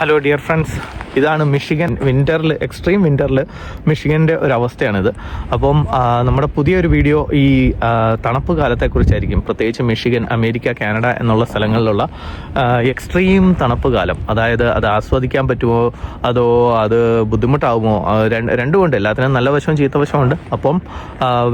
Hello dear friends, ഇതാണ് Michigan വിൻ്ററിൽ, extreme വിൻ്ററിൽ മിഷിഗൻ്റെ ഒരു അവസ്ഥയാണിത്. അപ്പം നമ്മുടെ പുതിയൊരു വീഡിയോ ഈ തണുപ്പ് കാലത്തെക്കുറിച്ചായിരിക്കും. പ്രത്യേകിച്ച് മിഷിഗൻ, അമേരിക്ക, കാനഡ എന്നുള്ള സ്ഥലങ്ങളിലുള്ള എക്സ്ട്രീം തണുപ്പ് കാലം. അതായത് അത് ആസ്വദിക്കാൻ പറ്റുമോ അതോ അത് ബുദ്ധിമുട്ടാവുമോ? രണ്ടുമുണ്ട്, എല്ലാത്തിനും നല്ല വശവും ചീത്ത വശമുണ്ട്. അപ്പം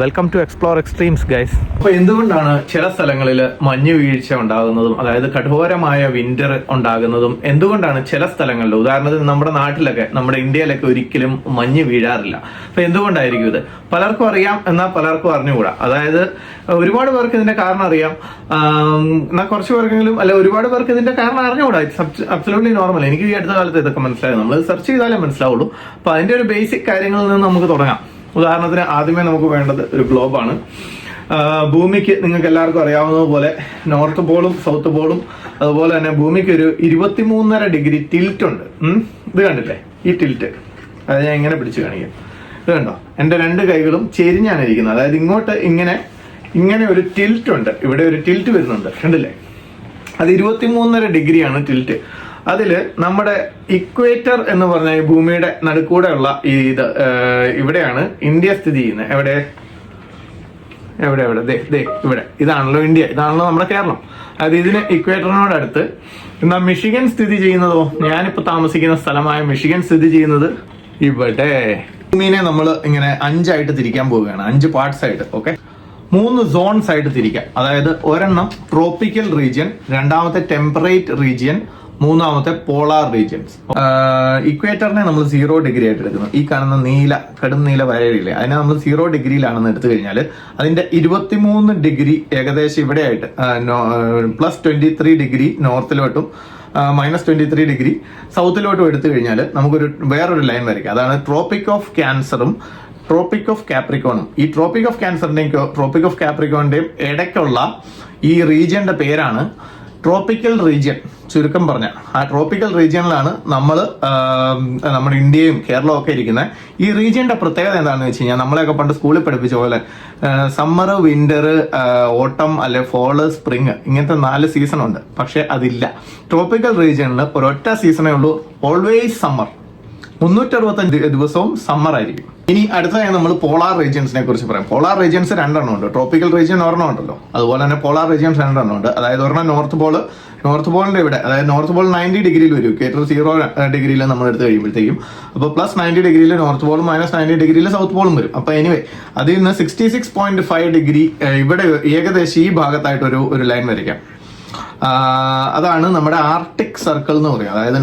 welcome to explore extremes guys. അപ്പോൾ എന്തുകൊണ്ടാണ് ചില സ്ഥലങ്ങളിൽ മഞ്ഞ് വീഴ്ച ഉണ്ടാകുന്നതും, അതായത് കഠോരമായ വിൻ്റർ ഉണ്ടാകുന്നതും, എന്തുകൊണ്ടാണ് ചില സ്ഥലങ്ങളിൽ, ഉദാഹരണത്തിന് നമ്മുടെ നാട്ടിലൊക്കെ, നമ്മുടെ ഇന്ത്യയിലൊക്കെ ഒരിക്കലും മഞ്ഞ് വീഴാറില്ല? അപ്പൊ എന്തുകൊണ്ടായിരിക്കും ഇത്? പലർക്കും അറിയാം, എന്നാൽ പലർക്കും അറിഞ്ഞുകൂടാ. അതായത് ഒരുപാട് പേർക്ക് ഇതിന്റെ കാരണം അറിയാം, എന്നാൽ കുറച്ച് പേർക്കെങ്കിലും അല്ല ഒരുപാട് പേർക്ക് ഇതിന്റെ കാരണം അറിഞ്ഞുകൂടാ. It's absolutely normal. എനിക്ക് ഈ അടുത്ത കാലത്ത് ഇതൊക്കെ മനസ്സിലായത്, നമ്മൾ സെർച്ച് ചെയ്താലേ മനസ്സിലാവുള്ളൂ. അപ്പൊ അതിന്റെ ഒരു ബേസിക് കാര്യങ്ങളിൽ നിന്ന് നമുക്ക് തുടങ്ങാം. ഉദാഹരണത്തിന് ആദ്യമേ നമുക്ക് വേണ്ടത് ഒരു ഗ്ലോബാണ്. ഭൂമിക്ക് നിങ്ങൾക്ക് എല്ലാവർക്കും അറിയാവുന്നതുപോലെ നോർത്ത് പോളും സൗത്ത് പോളും, അതുപോലെ തന്നെ ഭൂമിക്ക് ഒരു 23.5 ഡിഗ്രി ടിൽറ്റ് ഉണ്ട്. ഇത് കണ്ടില്ലേ ഈ ടിൽറ്റ്? അത് ഞാൻ ഇങ്ങനെ പിടിച്ച് കാണിക്കാം. ഇത് കണ്ടോ? എൻ്റെ രണ്ട് കൈകളും ചെരിഞ്ഞാണ് ഇരിക്കുന്നത്. അതായത് ഇങ്ങോട്ട് ഇങ്ങനെ ഒരു ടിൽറ്റ് ഉണ്ട്. ഇവിടെ ഒരു ടിൽറ്റ് വരുന്നുണ്ട്, കണ്ടില്ലേ? അത് 23.5 ഡിഗ്രിയാണ് ടിൽറ്റ്. അതില് നമ്മുടെ ഇക്വേറ്റർ എന്ന് പറഞ്ഞ ഈ ഭൂമിയുടെ നടുക്കൂടെ ഉള്ള ഇവിടെയാണ് ഇന്ത്യ സ്ഥിതി ചെയ്യുന്നത്. എവിടെ ഇവിടെ ഇതാണല്ലോ ഇന്ത്യ, ഇതാണല്ലോ നമ്മുടെ കേരളം. അതായത് ഇതിന് ഇക്വേറ്ററിനോടടുത്ത്. എന്നാൽ മിഷിഗൻ സ്ഥിതി ചെയ്യുന്നതോ, ഞാനിപ്പോ താമസിക്കുന്ന സ്ഥലമായ മിഷിഗൻ സ്ഥിതി ചെയ്യുന്നത് ഇവിടെ. ഭൂമിനെ നമ്മൾ ഇങ്ങനെ 5 ആയിട്ട് തിരിക്കാൻ പോവുകയാണ്, 5 പാർട്സ് ആയിട്ട്. ഓക്കെ, 3 സോൺസ് ആയിട്ട് തിരിക്കാം. അതായത് ഒരെണ്ണം ട്രോപ്പിക്കൽ റീജിയൻ, രണ്ടാമത്തെ ടെമ്പറേറ്റ് റീജിയൻ, മൂന്നാമത്തെ പോളാർ റീജിയൻസ്. ഇക്വേറ്ററിനെ നമ്മൾ 0 ഡിഗ്രി ആയിട്ട് എടുക്കുന്നു. ഈ കാണുന്ന കടും നീല വരയില്ലേ, അതിനെ നമ്മൾ 0 ഡിഗ്രിയിലാണെന്ന് എടുത്തു കഴിഞ്ഞാൽ അതിന്റെ 23 ഡിഗ്രി ഏകദേശം ഇവിടെ ആയിട്ട്, +23 ഡിഗ്രി നോർത്തിലോട്ടും -23 ഡിഗ്രി സൗത്തിലോട്ടും എടുത്തു കഴിഞ്ഞാൽ നമുക്കൊരു വേറൊരു ലൈൻ വരയ്ക്കാം. അതാണ് ട്രോപ്പിക് ഓഫ് ക്യാൻസറും ട്രോപ്പിക് ഓഫ് കാപ്രിക്കോണും. ഈ ട്രോപ്പിക് ഓഫ് ക്യാൻസറിന്റെയും ട്രോപ്പിക് ഓഫ് കാപ്രിക്കോണിന്റെയും ഇടയ്ക്കുള്ള ഈ റീജിയന്റെ പേരാണ് ട്രോപ്പിക്കൽ റീജിയൻ. ചുരുക്കം പറഞ്ഞ ആ ട്രോപ്പിക്കൽ റീജിയനിലാണ് നമ്മുടെ ഇന്ത്യയും കേരളവും ഒക്കെ ഇരിക്കുന്നത്. ഈ റീജിയന്റെ പ്രത്യേകത എന്താണെന്ന് വെച്ച് കഴിഞ്ഞാൽ, നമ്മളെയൊക്കെ പണ്ട് സ്കൂളിൽ പഠിപ്പിച്ച പോലെ സമ്മർ, വിന്റർ, ഓട്ടം, അല്ലെ ഫോള്, സ്പ്രിങ്, ഇങ്ങനത്തെ 4 സീസൺ ഉണ്ട്. പക്ഷെ അതില്ല. ട്രോപ്പിക്കൽ റീജിയനിൽ ഒരൊറ്റ സീസണേ ഉള്ളൂ, ഓൾവേസ് സമ്മർ. 365 ദിവസവും സമ്മർ ആയിരിക്കും. ഇനി അടുത്തതായി നമ്മൾ പോളാർ റീജിയൻസിനെ കുറിച്ച് പറയാം. പോളാർ റീജിയൻസ് 2 എണ്ണം ഉണ്ട്. ട്രോപ്പിക്കൽ റീജിയൻ ഒരെണ്ണം ഉണ്ടല്ലോ, അതുപോലെ തന്നെ പോളാർ റീജിയൻസ് 2 എണ്ണം ഉണ്ട്. അതായത് ഒരെണ്ണം നോർത്ത് പോളിന്റെ ഇവിടെ, അതായത് നോർത്ത് പോൾ 90 ഡിഗ്രിയിൽ വരും. ഇക്വേറ്റർ 0 ഡിഗ്രിയിൽ നമ്മൾ എടുത്ത് കഴിയുമ്പോഴത്തേക്കും അപ്പോൾ +90 ഡിഗ്രിയിൽ നോർത്ത് പോളും -90 ഡിഗ്രിയിൽ സൗത്ത് പോളും വരും. അപ്പൊ എനിവേ അതിൽ നിന്ന് 66.5 ഡിഗ്രി ഇവിടെ ഏകദേശം ഈ ഭാഗത്തായിട്ട് ഒരു ലൈൻ വരയ്ക്കാം. അതാണ് നമ്മുടെ ആർട്ടിക് സർക്കിൾ എന്ന് പറയുന്നത്. അതായത്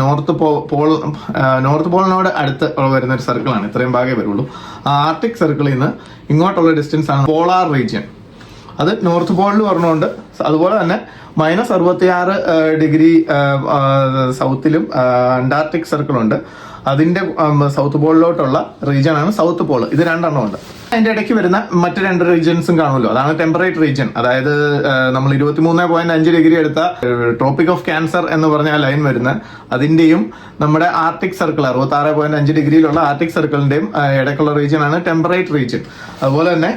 നോർത്ത് പോളിനോട് അടുത്ത് വരുന്ന ഒരു സർക്കിളാണ്. ഇത്രയും ഭാഗമേ വരുള്ളൂ. ആർട്ടിക് സർക്കിളിൽ നിന്ന് ഇങ്ങോട്ടുള്ള ഡിസ്റ്റൻസ് ആണ് പോളാർ റീജിയൻ. അത് നോർത്ത് പോളിൽ പറഞ്ഞുകൊണ്ട്, അതുപോലെ തന്നെ -66 ഡിഗ്രി സൗത്തിലും അന്റാർട്ടിക് സർക്കിൾ ഉണ്ട്. അതിന്റെ സൗത്ത് പോളിലോട്ടുള്ള റീജിയൻ ആണ് സൗത്ത് പോൾ. ഇത് 2 എണ്ണം ഉണ്ട്. അതിന്റെ ഇടയ്ക്ക് വരുന്ന മറ്റ് 2 റീജിയൻസും കാണുമല്ലോ, അതാണ് ടെമ്പറേറ്റ് റീജിയൻ. അതായത് നമ്മൾ 23.5 ഡിഗ്രി എടുത്ത ട്രോപ്പിക് ഓഫ് ക്യാൻസർ എന്ന് പറഞ്ഞ ലൈൻ വരുന്ന അതിന്റെയും നമ്മുടെ ആർട്ടിക് സർക്കിൾ 66.5 ഡിഗ്രിയിലുള്ള ആർട്ടിക് സർക്കിളിന്റെയും ഇടയ്ക്കുള്ള റീജിയൻ ആണ് ടെമ്പറേറ്റ് റീജിയൻ. അതുപോലെ തന്നെ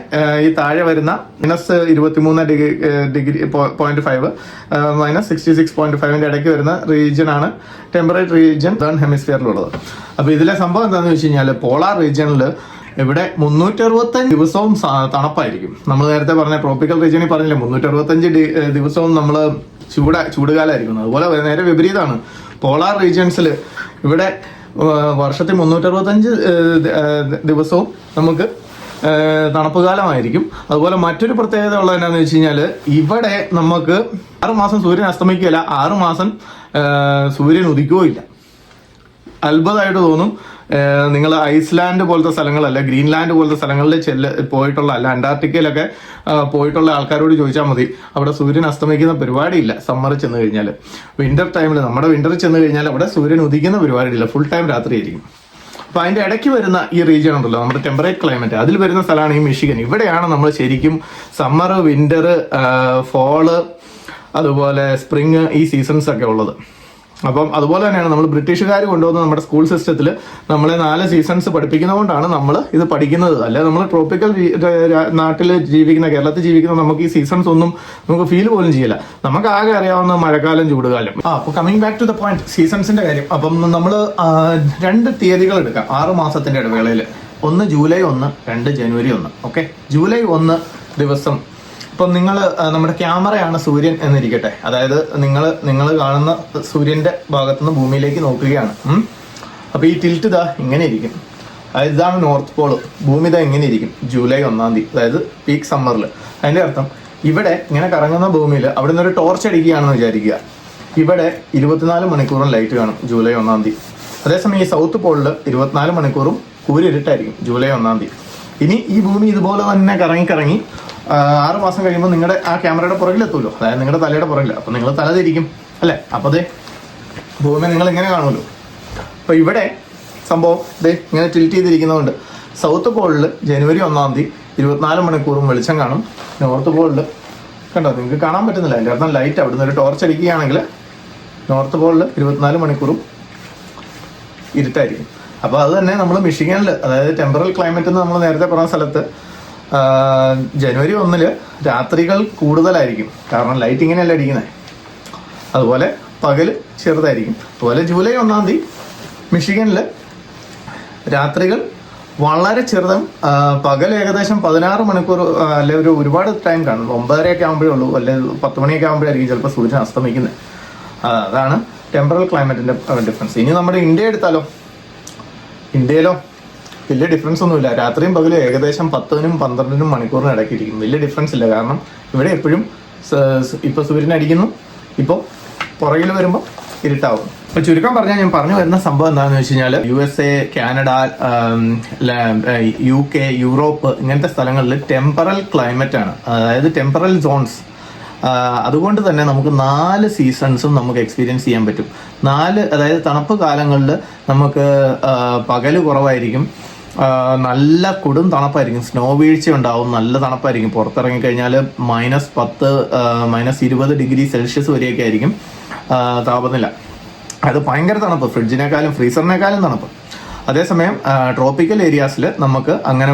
ഈ താഴെ വരുന്ന -23.5 -66.5 ഇടയ്ക്ക് വരുന്ന റീജിയൻ ആണ് ടെമ്പറേറ്റ് റീജിയൻ, സദേൺ ഹെമിസ്ഫിയറിലുള്ളത്. അപ്പൊ ഇതിലെ സംഭവം എന്താണെന്ന് വെച്ച് കഴിഞ്ഞാൽ, പോളാർ റീജിയനിൽ ഇവിടെ 365 ദിവസവും തണുപ്പായിരിക്കും. നമ്മൾ നേരത്തെ പറഞ്ഞ ട്രോപ്പിക്കൽ റീജിയനിൽ പറഞ്ഞില്ലേ 365 ദിവസവും നമ്മൾ ചൂടുകാലമായിരിക്കും. അതുപോലെ നേരെ വിപരീതമാണ് പോളാർ റീജിയൻസിൽ. ഇവിടെ വർഷത്തിൽ 365 ദിവസവും നമുക്ക് തണുപ്പ് കാലമായിരിക്കും. അതുപോലെ മറ്റൊരു പ്രത്യേകത ഉള്ളത് എന്താണെന്ന് വെച്ച് കഴിഞ്ഞാൽ, ഇവിടെ നമുക്ക് 6 മാസം സൂര്യൻ അസ്തമിക്കുകയില്ല, 6 മാസം സൂര്യൻ ഉദിക്കുകയില്ല. അത്ഭുതമായിട്ട് തോന്നും. നിങ്ങൾ ഐസ്ലാൻഡ് പോലത്തെ സ്ഥലങ്ങളല്ല, ഗ്രീൻലാൻഡ് പോലത്തെ സ്ഥലങ്ങളിൽ പോയിട്ടുള്ള, അല്ല അന്റാർട്ടിക്കയിലൊക്കെ പോയിട്ടുള്ള ആൾക്കാരോട് ചോദിച്ചാൽ മതി, അവിടെ സൂര്യൻ അസ്തമിക്കുന്ന പരിപാടിയില്ല. സമ്മറിൽ ചെന്ന് കഴിഞ്ഞാൽ, വിന്റർ ടൈമിൽ, നമ്മുടെ വിന്ററിൽ ചെന്ന് കഴിഞ്ഞാൽ അവിടെ സൂര്യൻ ഉദിക്കുന്ന പരിപാടിയില്ല, ഫുൾ ടൈം രാത്രിയായിരിക്കും. അപ്പൊ അതിന്റെ ഇടയ്ക്ക് വരുന്ന ഈ റീജിയൻ ഉണ്ടല്ലോ, നമ്മുടെ ടെമ്പറേറ്റ് ക്ലൈമറ്റ്, അതിൽ വരുന്ന സ്ഥലമാണ് ഈ മിഷിഗൻ. ഇവിടെയാണ് നമ്മൾ ശരിക്കും സമ്മർ, വിന്റർ, ഫോള്, അതുപോലെ സ്പ്രിങ്, ഈ സീസൺസ് ഒക്കെ ഉള്ളത്. അപ്പം അതുപോലെ തന്നെയാണ് നമ്മൾ ബ്രിട്ടീഷുകാർ കൊണ്ടുവന്ന നമ്മുടെ സ്കൂൾ സിസ്റ്റത്തിൽ നമ്മളെ 4 സീസൺസ് പഠിപ്പിക്കുന്നതുകൊണ്ടാണ് നമ്മൾ ഇത് പഠിക്കുന്നത്. അല്ലെ നമ്മൾ ട്രോപ്പിക്കൽ നാട്ടിൽ ജീവിക്കുന്ന, കേരളത്തിൽ ജീവിക്കുന്ന നമുക്ക് ഈ സീസൺസ് ഒന്നും നമുക്ക് ഫീൽ പോലും ചെയ്യില്ല. നമുക്ക് ആകെ അറിയാവുന്ന മഴക്കാലം, ചൂടുകാലം. അപ്പോൾ coming back to the point, സീസൺസിന്റെ കാര്യം. അപ്പം നമ്മൾ 2 തീയതികൾ എടുക്കാം 6 മാസത്തിന്റെ ഇടവേളയിൽ. 1 ജൂലൈ 1, 2 ജനുവരി 1. ഓക്കെ, ജൂലൈ 1 ദിവസം ഇപ്പം നിങ്ങൾ നമ്മുടെ ക്യാമറയാണ് സൂര്യൻ എന്നിരിക്കട്ടെ. അതായത് നിങ്ങൾ കാണുന്ന സൂര്യന്റെ ഭാഗത്തുനിന്ന് ഭൂമിയിലേക്ക് നോക്കുകയാണ്. അപ്പോൾ ഈ ടിൽറ്റ് ഇതാ ഇങ്ങനെ ഇരിക്കും. അതായത് ഇതാണ് നോർത്ത് പോള്. ഭൂമി ഇതാ ഇങ്ങനെ ഇരിക്കും ജൂലൈ 1-ാം തീയതി, അതായത് പീക്ക് സമ്മറിൽ. അതിന്റെ അർത്ഥം ഇവിടെ ഇങ്ങനെ കറങ്ങുന്ന ഭൂമിയിൽ അവിടെ നിന്ന് ഒരു ടോർച്ച് അടിക്കുകയാണെന്ന് വിചാരിക്കുക. ഇവിടെ 24 മണിക്കൂറും ലൈറ്റ് കാണും ജൂലൈ 1-ാം തീയതി. അതേസമയം ഈ സൗത്ത് പോളിൽ 24 മണിക്കൂറും കൂരിരുട്ടായിരിക്കും ജൂലൈ 1-ാം തീയതി. ഇനി ഈ ഭൂമി ഇതുപോലെ തന്നെ കറങ്ങി 6 മാസം കഴിയുമ്പോൾ നിങ്ങളുടെ ആ ക്യാമറയുടെ പുറകിലെത്തുമല്ലോ, അതായത് നിങ്ങളുടെ തലയുടെ പുറകിൽ. അപ്പോൾ നിങ്ങൾ തല തിരിക്കും അല്ലേ? അപ്പോൾ അതെ ഭൂമി നിങ്ങൾ ഇങ്ങനെ കാണുമല്ലോ. അപ്പോൾ ഇവിടെ സംഭവം ഇങ്ങനെ ടിൽറ്റ് ചെയ്തിരിക്കുന്നതുകൊണ്ട് സൗത്ത് പോളിൽ ജനുവരി 1-ാം തീയതി 24 മണിക്കൂറും വെളിച്ചം കാണും. നോർത്ത് പോളിൽ കണ്ടോ, നിങ്ങൾക്ക് കാണാൻ പറ്റുന്നില്ല. അതിൻ്റെ അർത്ഥം ലൈറ്റ് അവിടെ നിന്ന് ഒരു ടോർച്ച് അടിക്കുകയാണെങ്കിൽ നോർത്ത് പോളിൽ 24 മണിക്കൂറും ഇരുട്ടായിരിക്കും. അപ്പോൾ അത് തന്നെ നമ്മൾ മിഷിഗണിൽ, അതായത് ടെമ്പറൽ ക്ലൈമറ്റ് എന്ന് നമ്മൾ നേരത്തെ പറഞ്ഞ സ്ഥലത്ത് ജനുവരി 1-ല് രാത്രികൾ കൂടുതലായിരിക്കും, കാരണം ലൈറ്റ് ഇങ്ങനെയല്ല അടിക്കുന്നത്. അതുപോലെ പകൽ ചെറുതായിരിക്കും. അതുപോലെ ജൂലൈ 1-ാം തീയതി മിഷിഗണിൽ രാത്രികൾ വളരെ ചെറുതും പകൽ ഏകദേശം 16 മണിക്കൂർ അല്ലെ ഒരുപാട് ടൈം കാണും. 9:30 ആകുമ്പോഴേ ഉള്ളൂ, അല്ലെങ്കിൽ 10 മണിയൊക്കെ ആകുമ്പോഴായിരിക്കും ചിലപ്പോൾ സൂര്യൻ അസ്തമിക്കുന്നത്. അതാണ് ടെമ്പറൽ ക്ലൈമറ്റിന്റെ ഡിഫറൻസ്. ഇനി നമ്മുടെ ഇന്ത്യ എടുത്താലോ, ഇന്ത്യയിലോ വലിയ ഡിഫറൻസ് ഒന്നുമില്ല. രാത്രിയും പകലും ഏകദേശം 10-നും 12-നും മണിക്കൂറിനും ഇടയ്ക്കിരിക്കും. വലിയ ഡിഫറൻസ് ഇല്ല, കാരണം ഇവിടെ എപ്പോഴും ഇപ്പോൾ സൂര്യൻ അടിക്കുന്നു, ഇപ്പോൾ പുറകിൽ വരുമ്പോൾ ഇരുട്ടാവും. അപ്പോൾ ചുരുക്കം പറഞ്ഞാൽ ഞാൻ പറഞ്ഞു വരുന്ന സംഭവം എന്താണെന്ന് വെച്ച് കഴിഞ്ഞാൽ USA, കാനഡ, UK, യൂറോപ്പ് ഇങ്ങനത്തെ സ്ഥലങ്ങളിൽ ടെമ്പറൽ ക്ലൈമറ്റ് ആണ്, അതായത് ടെമ്പറൽ സോൺസ്. അതുകൊണ്ട് തന്നെ നമുക്ക് 4 സീസൺസും നമുക്ക് എക്സ്പീരിയൻസ് ചെയ്യാൻ പറ്റും. 4, അതായത് തണുപ്പ് കാലങ്ങളിൽ നമുക്ക് പകല് കുറവായിരിക്കും, നല്ല കൊടും തണുപ്പായിരിക്കും, സ്നോ വീഴ്ച ഉണ്ടാവും, നല്ല തണുപ്പായിരിക്കും. പുറത്തിറങ്ങി കഴിഞ്ഞാൽ -10, -20 ഡിഗ്രി സെൽഷ്യസ് വരെയൊക്കെ ആയിരിക്കും താപനില. അത് ഭയങ്കര തണുപ്പ്, ഫ്രിഡ്ജിനേക്കാളും ഫ്രീസറിനേക്കാളും തണുപ്പ്. അതേസമയം ട്രോപ്പിക്കൽ ഏരിയാസിൽ നമുക്ക് അങ്ങനെ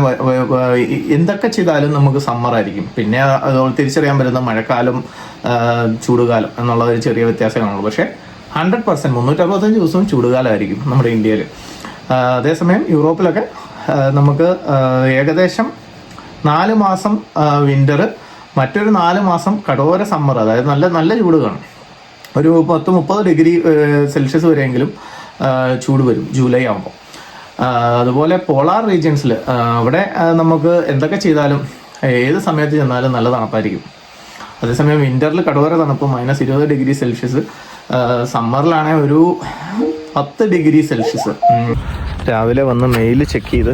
എന്തൊക്കെ ചെയ്താലും നമുക്ക് സമ്മർ ആയിരിക്കും. പിന്നെ തിരിച്ചറിയാൻ പറ്റുന്ന മഴക്കാലം, ചൂടുകാലം എന്നുള്ള ഒരു ചെറിയ വ്യത്യാസമേ കാണുള്ളൂ. പക്ഷേ 100% 365 ദിവസവും ചൂടുകാലമായിരിക്കും നമ്മുടെ ഇന്ത്യയിൽ. അതേസമയം യൂറോപ്പിലൊക്കെ നമുക്ക് ഏകദേശം 4 മാസം വിൻ്റർ, മറ്റൊരു 4 മാസം കടോര സമ്മർ, അതായത് നല്ല ചൂട് കാണും. ഒരു 10-30 ഡിഗ്രി സെൽഷ്യസ് വരെയെങ്കിലും ചൂട് വരും ജൂലൈ ആകുമ്പോൾ. അതുപോലെ പോളാർ റീജിയൻസിൽ അവിടെ നമുക്ക് എന്തൊക്കെ ചെയ്താലും ഏത് സമയത്ത് ചെന്നാലും നല്ല തണുപ്പായിരിക്കും. അതേസമയം വിൻ്ററിൽ കടോര തണുപ്പ് -20 ഡിഗ്രി സെൽഷ്യസ്, സമ്മറിലാണെങ്കിൽ ഒരു 10 ഡിഗ്രി സെൽഷ്യസ്. രാവിലെ വന്ന് മെയിൽ ചെക്ക് ചെയ്ത്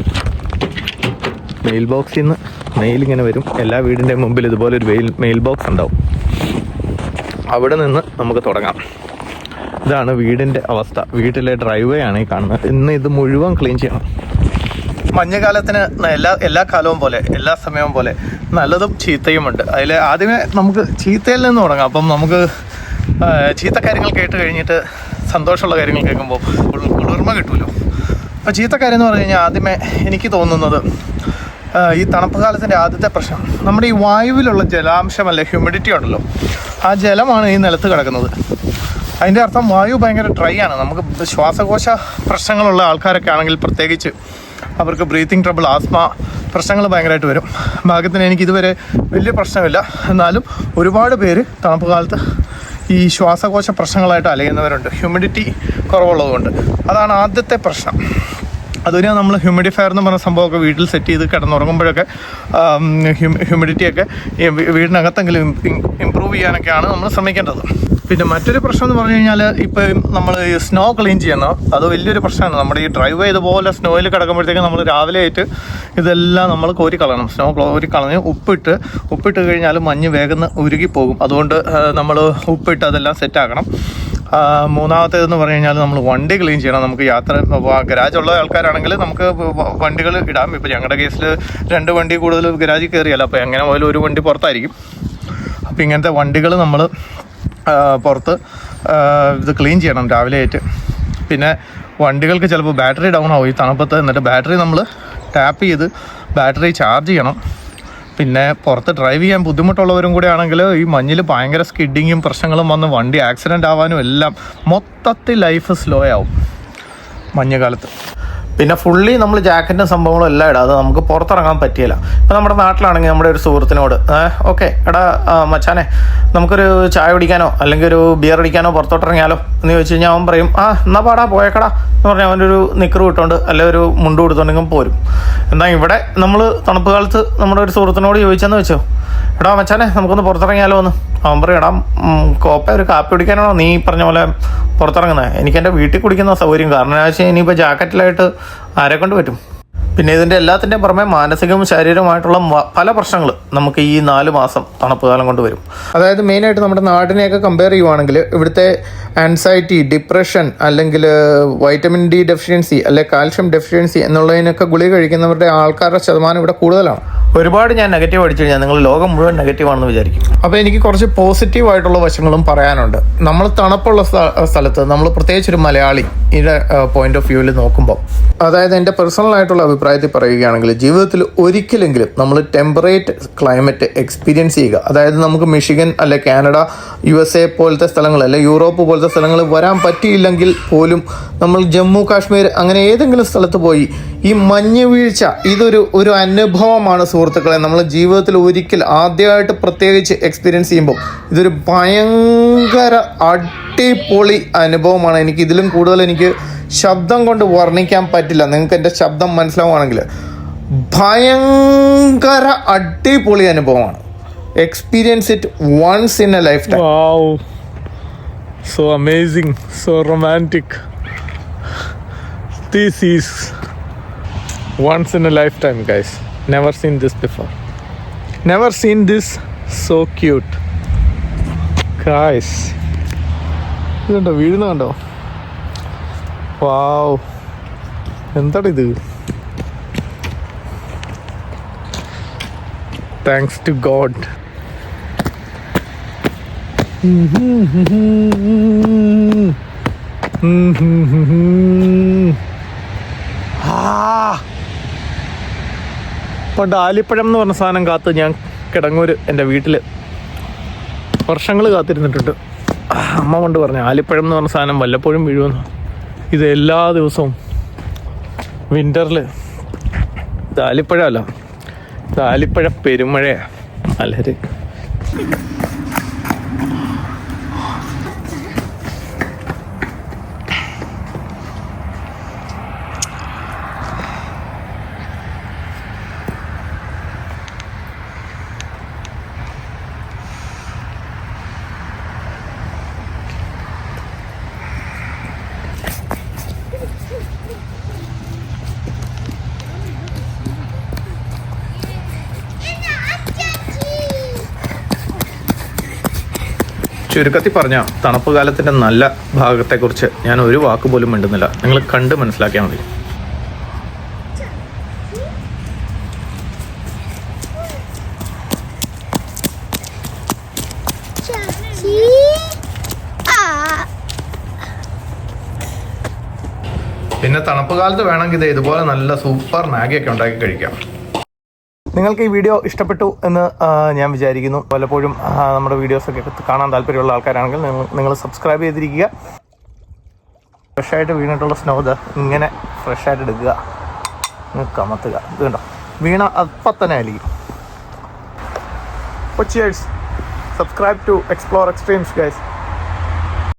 മെയിൽ ബോക്സിൽ നിന്ന് മെയിൽ ഇങ്ങനെ വരും. എല്ലാ വീടിൻ്റെ മുമ്പിൽ ഇതുപോലെ ഒരു മെയിൽ ബോക്സ് ഉണ്ടാവും. അവിടെ നിന്ന് നമുക്ക് തുടങ്ങാം. ഇതാണ് വീടിൻ്റെ അവസ്ഥ. വീട്ടിലെ ഡ്രൈവേ ആണ് ഈ കാണുന്നത്. ഇന്ന് ഇത് മുഴുവൻ ക്ലീൻ ചെയ്യണം. മഞ്ഞുകാലത്തിന് എല്ലാ കാലവും പോലെ, എല്ലാ സമയവും പോലെ നല്ലതും ചീത്തയുമുണ്ട്. അതിൽ ആദ്യമേ നമുക്ക് ചീത്തയിൽ നിന്ന് തുടങ്ങാം. അപ്പം നമുക്ക് ചീത്ത കാര്യങ്ങൾ കേട്ട് കഴിഞ്ഞിട്ട് സന്തോഷമുള്ള കാര്യങ്ങൾ കേൾക്കുമ്പോൾ കുളിർമ കിട്ടുമല്ലോ. അപ്പോൾ ചീത്തക്കാര്യം എന്ന് പറഞ്ഞു കഴിഞ്ഞാൽ ആദ്യമേ എനിക്ക് തോന്നുന്നത് ഈ തണുപ്പ് കാലത്തിൻ്റെ ആദ്യത്തെ പ്രശ്നം നമ്മുടെ ഈ വായുവിലുള്ള ജലാംശമല്ല, ഹ്യൂമിഡിറ്റി ഉണ്ടല്ലോ, ആ ജലമാണ് ഈ നിലത്ത് കിടക്കുന്നത്. അതിൻ്റെ അർത്ഥം വായു ഭയങ്കര ഡ്രൈ ആണ്. നമുക്ക് ശ്വാസകോശ പ്രശ്നങ്ങളുള്ള ആൾക്കാരൊക്കെ ആണെങ്കിൽ പ്രത്യേകിച്ച് അവർക്ക് ബ്രീത്തിങ് ട്രബിൾ, ആസ്മ പ്രശ്നങ്ങൾ ഭയങ്കരമായിട്ട് വരും. ഭാഗ്യത്തിന് എനിക്കിതുവരെ വലിയ പ്രശ്നമില്ല. എന്നാലും ഒരുപാട് പേര് തണുപ്പ് കാലത്ത് ഈ ശ്വാസകോശ പ്രശ്നങ്ങളായിട്ട് അലയുന്നവരുണ്ട്, ഹ്യൂമിഡിറ്റി കുറവുള്ളതുകൊണ്ട്. അതാണ് ആദ്യത്തെ പ്രശ്നം. അതുവരെ നമ്മൾ ഹ്യൂമിഡിഫയർ എന്ന് പറഞ്ഞ സംഭവമൊക്കെ വീട്ടിൽ സെറ്റ് ചെയ്ത് കിടന്നുറങ്ങുമ്പോഴൊക്കെ ഹ്യൂമിഡിറ്റിയൊക്കെ വീടിനകത്തെങ്കിലും ഇമ്പ്രൂവ് ചെയ്യാനൊക്കെയാണ് നമ്മൾ ശ്രമിക്കേണ്ടത്. പിന്നെ മറ്റൊരു പ്രശ്നം എന്ന് പറഞ്ഞു കഴിഞ്ഞാൽ ഇപ്പം നമ്മൾ ഈ സ്നോ ക്ലീൻ ചെയ്യുന്ന അത് വലിയൊരു പ്രശ്നമാണ്. നമ്മുടെ ഈ ഡ്രൈവേ ഇതുപോലെ സ്നോയിൽ കിടക്കുമ്പോഴത്തേക്ക് നമ്മൾ രാവിലെ ആയിട്ട് ഇതെല്ലാം നമ്മൾ കോരിക്കളയണം. സ്നോ കോരിക്കളഞ്ഞ് ഉപ്പിട്ട് കഴിഞ്ഞാൽ മഞ്ഞ് വേഗം ഉരുകിപ്പോകും. അതുകൊണ്ട് നമ്മൾ ഉപ്പിട്ട് അതെല്ലാം സെറ്റാക്കണം. മൂന്നാമത്തേതെന്ന് പറഞ്ഞു കഴിഞ്ഞാൽ നമ്മൾ വണ്ടി ക്ലീൻ ചെയ്യണം. നമുക്ക് ഗരാജുള്ള ആൾക്കാരാണെങ്കിൽ നമുക്ക് വണ്ടികൾ ഇടാം. ഇപ്പം ഞങ്ങളുടെ കേസിൽ 2 വണ്ടി കൂടുതൽ ഗരാജിൽ കയറിയല്ലോ. അപ്പോൾ എങ്ങനെ പോയാലും ഒരു വണ്ടി പുറത്തായിരിക്കും. അപ്പോൾ ഇങ്ങനത്തെ വണ്ടികൾ നമ്മൾ പുറത്ത് ഇത് ക്ലീൻ ചെയ്യണം രാവിലെ ആയിട്ട്. പിന്നെ വണ്ടികൾക്ക് ചിലപ്പോൾ ബാറ്ററി ഡൗൺ ആവും ഈ തണുപ്പത്ത്. എന്നിട്ട് ബാറ്ററി നമ്മൾ ടാപ്പ് ചെയ്ത് ബാറ്ററി ചാർജ് ചെയ്യണം. പിന്നെ പുറത്ത് ഡ്രൈവ് ചെയ്യാൻ ബുദ്ധിമുട്ടുള്ളവരും കൂടെ ആണെങ്കിൽ ഈ മഞ്ഞിൽ ഭയങ്കര സ്കിഡിങ്ങും പ്രശ്നങ്ങളും വന്ന് വണ്ടി ആക്സിഡൻ്റ് ആവാനും എല്ലാം മൊത്തത്തിൽ ലൈഫ് സ്ലോ ആവും മഞ്ഞുകാലത്ത്. പിന്നെ ഫുള്ളി നമ്മൾ ജാക്കറ്റും സംഭവങ്ങളും എല്ലാം ഇടാം. അത് നമുക്ക് പുറത്തിറങ്ങാൻ പറ്റിയില്ല. ഇപ്പം നമ്മുടെ നാട്ടിലാണെങ്കിൽ നമ്മുടെ ഒരു സുഹൃത്തിനോട് ഓക്കെ എടാ മച്ചാനെ നമുക്കൊരു ചായ കുടിക്കാനോ അല്ലെങ്കിൽ ഒരു ബിയർ അടിക്കാനോ പുറത്തോട്ടിറങ്ങിയാലോ എന്ന് ചോദിച്ചു കഴിഞ്ഞാൽ അവൻ പറയും എന്നാ പാടാ പോയേക്കടാ എന്ന് പറഞ്ഞാൽ അവനൊരു നിക്കർ വിട്ടുകൊണ്ട് അല്ലെങ്കിൽ ഒരു മുണ്ട് കൊടുത്തുണ്ടെങ്കിൽ പോരും. എന്നാൽ ഇവിടെ നമ്മൾ തണുപ്പ് കാലത്ത് നമ്മുടെ ഒരു സുഹൃത്തിനോട് ചോദിച്ചെന്ന് വെച്ചോ എടാ മച്ചാനെ നമുക്കൊന്ന് പുറത്തിറങ്ങിയാലോ എന്ന്. അവൻ പറയും എടാ കോപ്പ ഒരു കാപ്പി കുടിക്കാനാണോ നീ പറഞ്ഞ പോലെ പുറത്തിറങ്ങുന്നത്? എനിക്ക് എൻ്റെ വീട്ടിൽ കുടിക്കുന്ന സൗകര്യം. കാരണം എന്താ വെച്ചാൽ ഇനിയിപ്പോൾ ജാക്കറ്റിലായിട്ട് ആരെ കൊണ്ട് പറ്റും? പിന്നെ ഇതിൻ്റെ എല്ലാത്തിൻ്റെയും പുറമെ മാനസികവും ശാരീരികമായിട്ടുള്ള പല പ്രശ്നങ്ങൾ നമുക്ക് ഈ 4 മാസം തണുപ്പ് കാലം കൊണ്ട് വരും. അതായത് മെയിനായിട്ട് നമ്മുടെ നാടിനെയൊക്കെ കമ്പയർ ചെയ്യുവാണെങ്കിൽ ഇവിടുത്തെ ആൻസൈറ്റി, ഡിപ്രഷൻ, അല്ലെങ്കിൽ വൈറ്റമിൻ ഡി ഡെഫിഷ്യൻസി അല്ലെങ്കിൽ കാൽഷ്യം ഡെഫിഷ്യൻസി എന്നുള്ളതിനൊക്കെ ഗുളിക കഴിക്കുന്നവരുടെ ആൾക്കാരുടെ ശതമാനം ഇവിടെ കൂടുതലാണ്. ഒരുപാട് ഞാൻ നെഗറ്റീവ് അടിച്ചു കഴിഞ്ഞാൽ നിങ്ങൾ ലോകം മുഴുവൻ നെഗറ്റീവാണെന്ന് വിചാരിക്കും. അപ്പോൾ എനിക്ക് കുറച്ച് പോസിറ്റീവായിട്ടുള്ള വശങ്ങളും പറയാനുണ്ട്. നമ്മൾ തണുപ്പുള്ള സ്ഥലത്ത് നമ്മൾ പ്രത്യേകിച്ച് ഒരു മലയാളിയുടെ പോയിന്റ് ഓഫ് വ്യൂവിൽ നോക്കുമ്പോൾ, അതായത് എൻ്റെ പേഴ്സണലായിട്ടുള്ള അഭിപ്രായത്തിൽ പറയുകയാണെങ്കിൽ ജീവിതത്തിൽ ഒരിക്കലെങ്കിലും നമ്മൾ ടെമ്പറേറ്റ് ക്ലൈമറ്റ് എക്സ്പീരിയൻസ് ചെയ്യുക. അതായത് നമുക്ക് മിഷിഗൻ അല്ലെ കാനഡ, USA പോലത്തെ സ്ഥലങ്ങൾ അല്ലെ യൂറോപ്പ് പോലത്തെ സ്ഥലങ്ങളിൽ വരാൻ പറ്റിയില്ലെങ്കിൽ പോലും നമ്മൾ ജമ്മു കാശ്മീർ അങ്ങനെ ഏതെങ്കിലും സ്ഥലത്ത് പോയി ഈ മഞ്ഞ് വീഴ്ച ഇതൊരു അനുഭവമാണ് സുഹൃത്തുക്കളെ. നമ്മൾ ജീവിതത്തിൽ ഒരിക്കൽ ആദ്യമായിട്ട് പ്രത്യേകിച്ച് എക്സ്പീരിയൻസ് ചെയ്യുമ്പോൾ ഇതൊരു ഭയങ്കര അടിപൊളി അനുഭവമാണ്. എനിക്ക് ഇതിലും കൂടുതൽ എനിക്ക് ശബ്ദം കൊണ്ട് വർണ്ണിക്കാൻ പറ്റില്ല. നിങ്ങൾക്ക് എൻ്റെ ശബ്ദം മനസ്സിലാവുകയാണെങ്കിൽ ഭയങ്കര അടിപൊളി അനുഭവമാണ്. Experience it once in a lifetime. Wow, so amazing, so romantic. This is once in a lifetime, guys. Never seen this before. Never seen this. So cute, guys. ഇതുണ്ടോ വീഴുന്ന കണ്ടോ? വാവ്, എന്താണ് ഇത്? Thanks to God. പണ്ട് ആലിപ്പഴം എന്ന് പറഞ്ഞ സാധനം കാത്ത് ഞാൻ കിടങ്ങൂർ എൻ്റെ വീട്ടിൽ വർഷങ്ങൾ കാത്തിരുന്നിട്ടുണ്ട്. അമ്മ കൊണ്ട് പറഞ്ഞു ആലിപ്പഴം എന്ന് പറഞ്ഞ സാധനം വല്ലപ്പോഴും വീഴുമെന്ന്. ഇത് എല്ലാ ദിവസവും വിൻ്ററിൽ ഇത് ആലിപ്പഴമല്ല, ഇത് ആലിപ്പഴ പെരുമഴയാണ്. മലര് ചുരുക്കത്തിൽ പറഞ്ഞ തണുപ്പ് കാലത്തിൻ്റെ നല്ല ഭാഗത്തെക്കുറിച്ച് ഞാൻ ഒരു വാക്ക് പോലും മിണ്ടുന്നില്ല. നിങ്ങൾ കണ്ട് മനസ്സിലാക്കിയാൽ മതി. പിന്നെ തണുപ്പ് കാലത്ത് വേണമെങ്കിൽ ഇത് ഇതുപോലെ നല്ല സൂപ്പർ മാഗിയൊക്കെ ഉണ്ടാക്കി കഴിക്കാം. നിങ്ങൾക്ക് ഈ വീഡിയോ ഇഷ്ടപ്പെട്ടു എന്ന് ഞാൻ വിചാരിക്കുന്നു. പലപ്പോഴും നമ്മുടെ വീഡിയോസൊക്കെ കാണാൻ താല്പര്യമുള്ള ആൾക്കാരാണെങ്കിൽ നിങ്ങൾ സബ്സ്ക്രൈബ് ചെയ്തിരിക്കുക. ഫ്രഷായിട്ട് വീണിട്ടുള്ള സ്നോ ഇങ്ങനെ ഫ്രഷായിട്ട് എടുക്കുക, കമത്തുക. ഇത് കണ്ടോ, വീണ അപ്പം തന്നെ അലിക്കും. Cheers. Subscribe to Explore Extremes, guys.